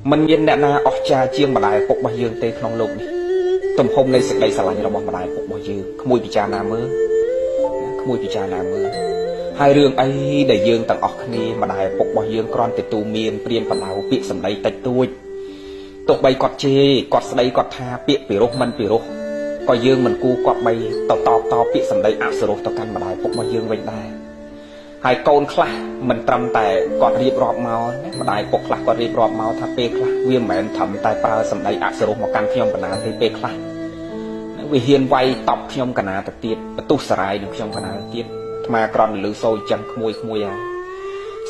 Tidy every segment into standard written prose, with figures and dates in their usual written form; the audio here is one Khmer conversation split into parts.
มันមានអ្នកណាអស្ចារ្យជាងម្ដាយពុករបស់យើងទេក្នុងโลกនេះទំហំនៃសេចក្តីស្រឡាញ់របស់ម្ដាយពុករបស់យើងក្មួយពិចារណាមើលក្មួយពិចារណាមើលហើយរឿងអីដែលយើងទាំងអស់គ្នាម្ដាយពុករបស់យើងគ្រាន់តែទូមានព្រាមបដៅពាក្យសម្ដីតិចតួចទោះបីគាត់ជេរគាត់ស្ដីគាត់ថាពាក្យពីរោះមិនពីរោះក៏យើងមិនគួរគាត់បីទៅតបពាក្យសម្ដីអសុរោះទៅកាន់ម្ដាយពុករបស់យើងវិញដែរហើយកូនខ្លះមិនត្រឹមតែគាត់រៀបរាប់មកម្ដាយពុកខ្លះគាត់រៀបរាប់មកថាពេលខ្លះវាមិនមែនត្រឹមតែប្រើសម្ដីអសុរោះមកកាន់ខ្ញុំកណាទេពេលខ្លះវាហ៊ានវាយតប់ខ្ញុំកណាទៅទៀតបន្ទុះសារាយនឹងខ្ញុំកណាទៀតអាត្មាក្រំលឺសូរចឹងក្មួយហើយ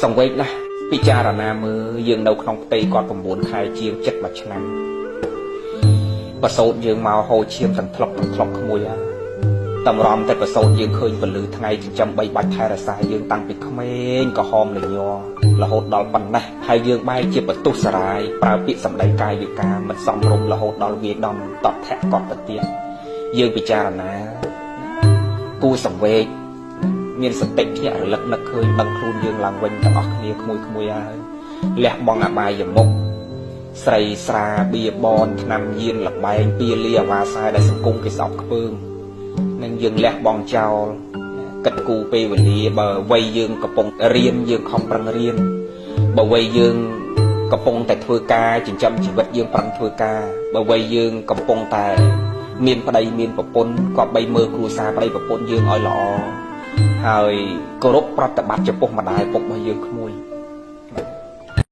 សង្វេគណាស់ពិចារណាមើលយើងនៅក្នុងផ្ទៃគាត់9ខែជាង7ឆ្នាំប្រសូតយើងមកហូរឈាមទាំងថ្លុកក្មួយហើយតម្រាំតែប្រសូតយើងឃើញពលឺថ្ងៃចិញ្ចឹម3បាច់ថែរក្សាយើងតាំងពីក្មេងក៏ហមលញ័ររហូតដល់ប៉ុណ្ណេះហើយយើងបែរជាបន្ទុះសារាយប្រើពាក្យសម្ដីកាយវិការមិនសមរម្យរហូតដល់វាដំតបធាក់កប់ទៅទៀតយើងពិចារណាគូសង្វេគមានសតិភ្ញាក់រលឹកនឹកឃើញដឹងខ្លួនយើងឡើងវិញទាំងអស់គ្នាក្មួយហើយលះបង់អបាយមុខស្រីស្រាបៀបនឆ្នាំញៀនលបែងពៀលីអាវ៉ាសាយដែលសង្គមគេស្អប់ខ្ពើមនឹងយើងលះបង់ចោលគិតគូពេលវេលាបើវ័យយើងកំពុងរៀនយើងខំប្រឹងរៀនបើវ័យយើងកំពុងតែធ្វើការចិញ្ចឹមជីវិតយើងប្រឹងធ្វើការបើវ័យយើងកំពុងតែមានប្តីមានប្រពន្ធក៏បីមើលគ្រួសារប្តីប្រពន្ធយើងឲ្យល្អហើយគោរពប្រតិបត្តិចំពោះម្ដាយពុករបស់យើងក្មួយ